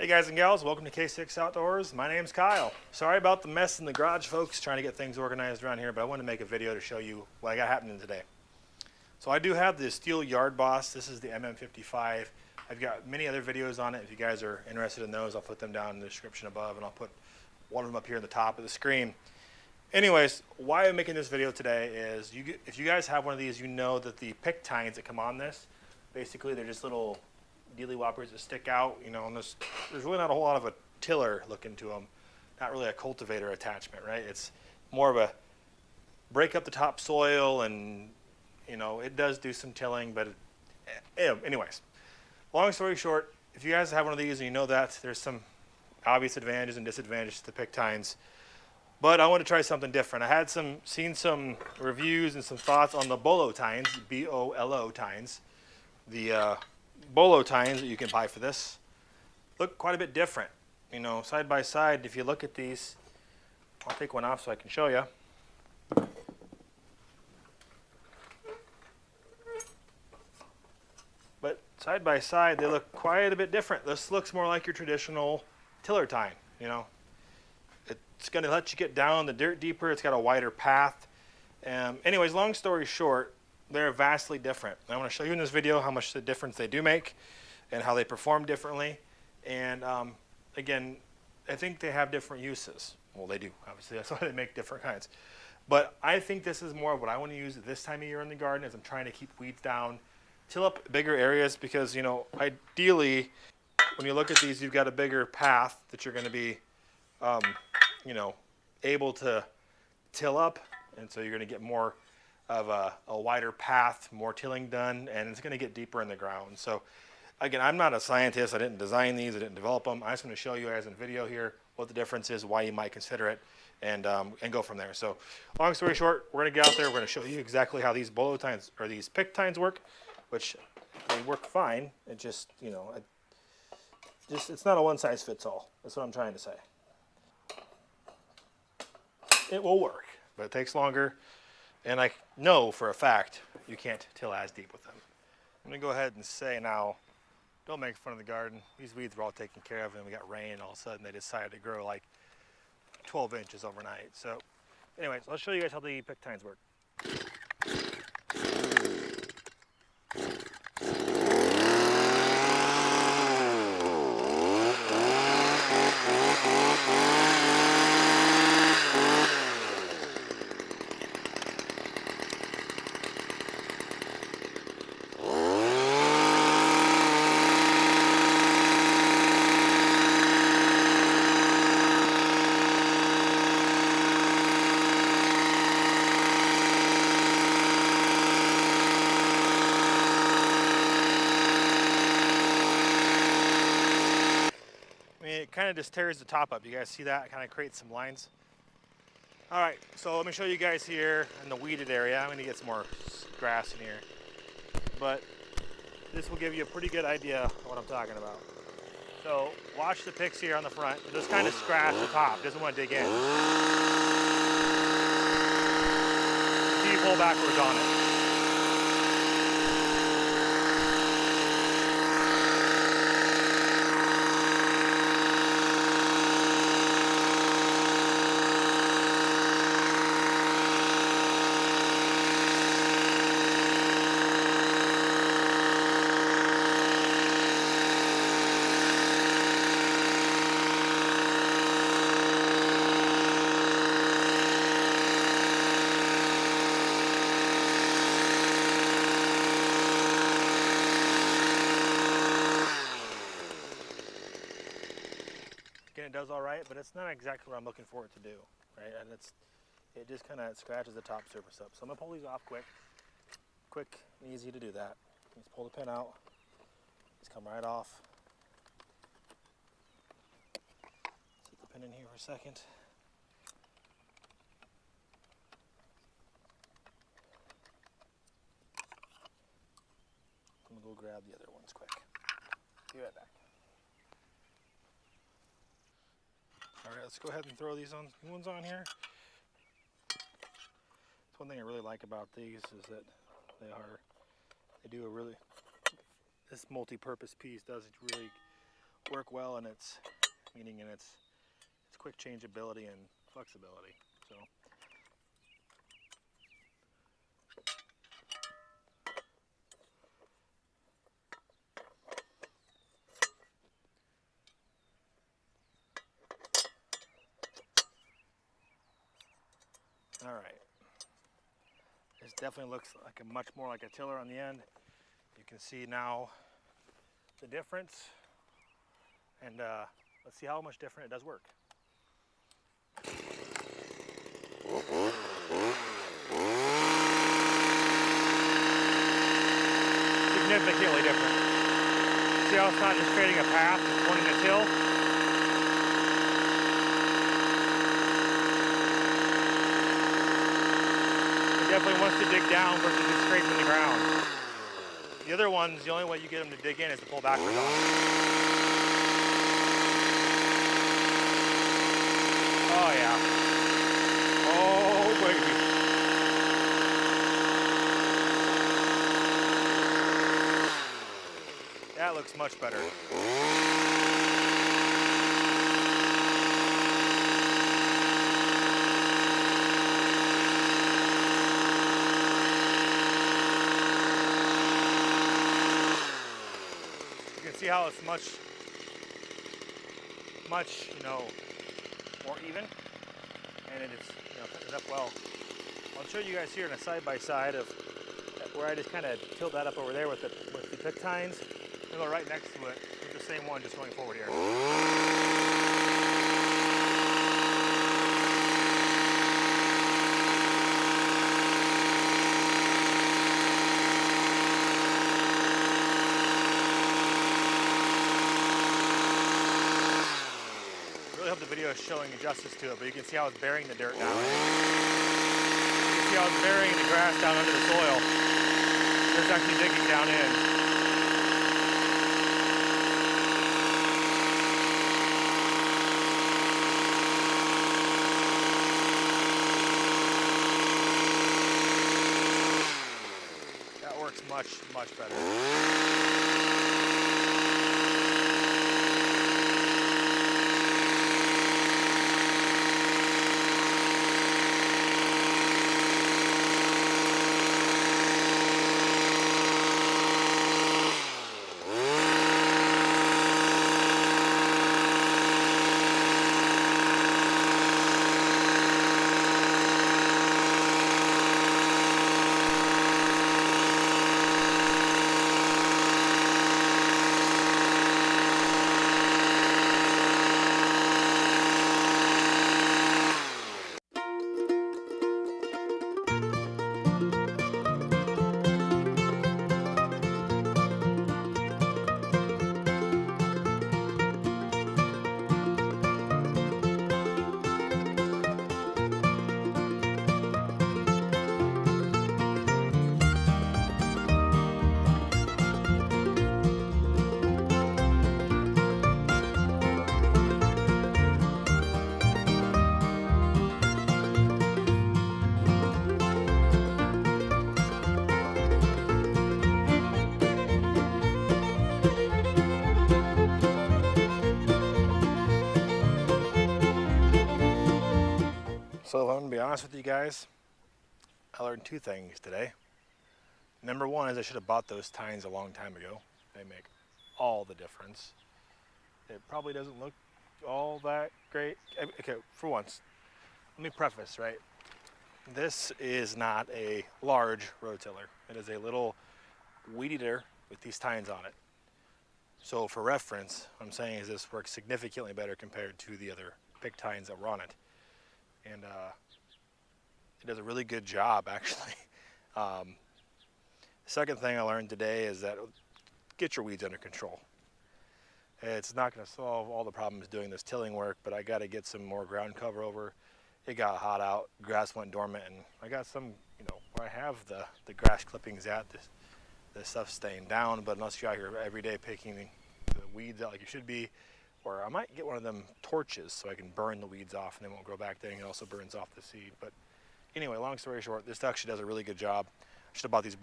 Hey guys and gals, welcome to K6 Outdoors. My name's Kyle. Sorry about the mess in the garage, folks, trying to get things organized around here, but I wanted to make a video to show you what I got happening today. So I do have the Stihl Yard Boss. This is the MM55. I've got many other videos on it. If you guys are interested in those, I'll put them down in the description above, and I'll put one of them up here in the top of the screen. Anyways, why I'm making this video today is, if you guys have one of these, you know that the pick tines that come on this, basically they're just little dealy whoppers that stick out, you know, and there's really not a whole lot of a tiller looking to them, not really a cultivator attachment, right? It's more of a break up the topsoil, and you know, it does do some tilling, but anyways, long story short, if you guys have one of these and you know that, there's some obvious advantages and disadvantages to the pick tines, but I want to try something different. I had seen some reviews and some thoughts on the Bolo tines, B-O-L-O tines. The Bolo tines that you can buy for this look quite a bit different, you know, side by side. If you look at these, I'll take one off so I can show you. But side by side, they look quite a bit different. This looks more like your traditional tiller tine, you know. It's going to let you get down the dirt deeper. It's got a wider path. Anyways, long story short, they're vastly different. I want to show you in this video how much the difference they do make and how they perform differently. And again, I think they have different uses. Well, they do, obviously. That's why they make different kinds. But I think this is more of what I want to use at this time of year in the garden, as I'm trying to keep weeds down, till up bigger areas, because, you know, ideally, when you look at these, you've got a bigger path that you're going to be, you know, able to till up. And so you're going to get more of a wider path, more tilling done, and it's going to get deeper in the ground. So again, I'm not a scientist. I didn't design these. I didn't develop them. I just want to show you guys in video here what the difference is, why you might consider it, and go from there. So long story short, we're going to get out there. We're going to show you exactly how these Bolo tines, or these pick tines, work, which they work fine. It just, you know, it's not a one size fits all. That's what I'm trying to say. It will work, but it takes longer. And I know for a fact you can't till as deep with them. I'm going to go ahead and say now, don't make fun of the garden. These weeds were all taken care of, and we got rain, and all of a sudden they decided to grow like 12 inches overnight. So anyways, I'll show you guys how the pick tines work. It kind of just tears the top up. You guys see that? It kind of creates some lines. All right, so let me show you guys here in the weeded area. I'm going to get some more grass in here. But this will give you a pretty good idea of what I'm talking about. So watch the picks here on the front. It just kind of scratch the top. It doesn't want to dig in. See you pull backwards on it. It does all right, but it's not exactly what I'm looking for it to do, right? And it just kind of scratches the top surface up. So I'm gonna pull these off quick and easy to do that. Just pull the pin out. Just come right off. Set the pin in here for a second. I'm gonna go grab the other ones quick. Be right back. All right, let's go ahead and throw these ones on here. That's one thing I really like about these, is that they do a really, this multi-purpose piece does really work well in its quick changeability and flexibility. So. All right. This definitely looks like much more like a tiller on the end. You can see now the difference, and let's see how much different it does work. Significantly different. See how it's not just creating a path, it's pointing a till? It definitely wants to dig down versus just scraping the ground. The other ones, the only way you get them to dig in is to pull backwards on it. Oh yeah. Oh baby. That looks much better. You can see how it's much, more even, and it is, cutting it up well. I'll show you guys here in a side-by-side of where I just kind of tilt that up over there with the pick tines. And go right next to it with the same one just going forward here. Really hope the video is showing justice to it, but you can see how it's burying the dirt down. You can see how it's burying the grass down under the soil. It's actually digging down in. Much better. So I'm gonna be honest with you guys, I learned two things today. Number one is I should have bought those tines a long time ago. They make all the difference. It probably doesn't look all that great. Okay, for once, let me preface, right? This is not a large rototiller. It is a little weed eater with these tines on it. So for reference, what I'm saying is this works significantly better compared to the other pick tines that were on it. And it does a really good job, actually. The second thing I learned today is that get your weeds under control. It's not going to solve all the problems doing this tilling work, but I got to get some more ground cover over. It got hot out, grass went dormant, and I got some, where I have the grass clippings at, this stuff's staying down, but unless you're out here every day picking the weeds out like you should be, or I might get one of them torches so I can burn the weeds off and they won't grow back there, and it also burns off the seed. But anyway, long story short, this actually does a really good job. I should have bought these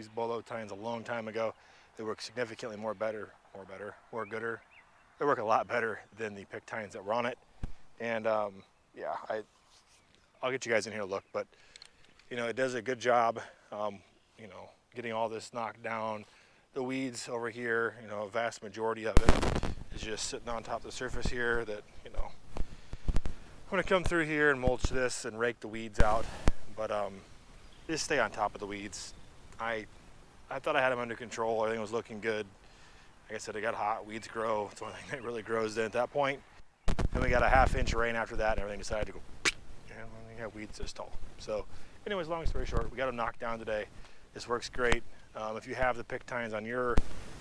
Bolo tines a long time ago. They work significantly more better more gooder. They work a lot better than the pick tines that were on it. And yeah, I'll get you guys in here to look, but you know, it does a good job, you know, getting all this knocked down. The weeds over here, you know, a vast majority of it is just sitting on top of the surface here that, you know, I'm gonna come through here and mulch this and rake the weeds out, but just stay on top of the weeds. I thought I had them under control. Everything was looking good. Like I said, it got hot, weeds grow. It's the only thing that really grows then at that point. Then we got a half-inch rain after that, and everything decided to go, and we got weeds this tall. So anyways, long story short, we got them knocked down today. This works great. If you have the pick tines on your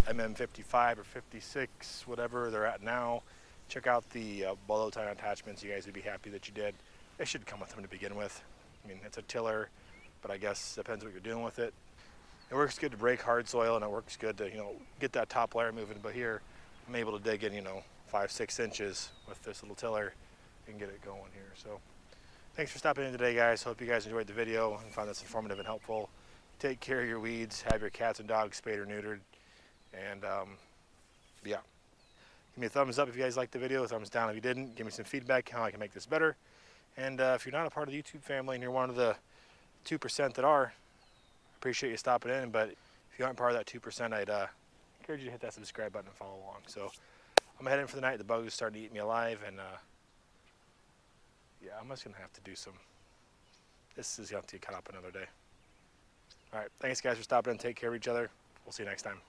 MM55 or 56, whatever they're at now, check out the Bolo tine attachments. You guys would be happy that you did. They should come with them to begin with. I mean, it's a tiller, but I guess it depends what you're doing with it. It works good to break hard soil, and it works good to, you know, get that top layer moving. But here, I'm able to dig in, you know, 5-6 inches with this little tiller and get it going here. So thanks for stopping in today, guys. Hope you guys enjoyed the video and found this informative and helpful. Take care of your weeds, have your cats and dogs spayed or neutered, and yeah. Give me a thumbs up if you guys liked the video, a thumbs down if you didn't. Give me some feedback how I can make this better. And if you're not a part of the YouTube family and you're one of the 2% that are, appreciate you stopping in. But if you aren't part of that 2%, I'd encourage you to hit that subscribe button and follow along. So I'm heading for the night. The bugs are starting to eat me alive, and yeah, I'm just gonna have to do some. This is gonna have to get cut up another day. All right, thanks guys for stopping in. Take care of each other. We'll see you next time.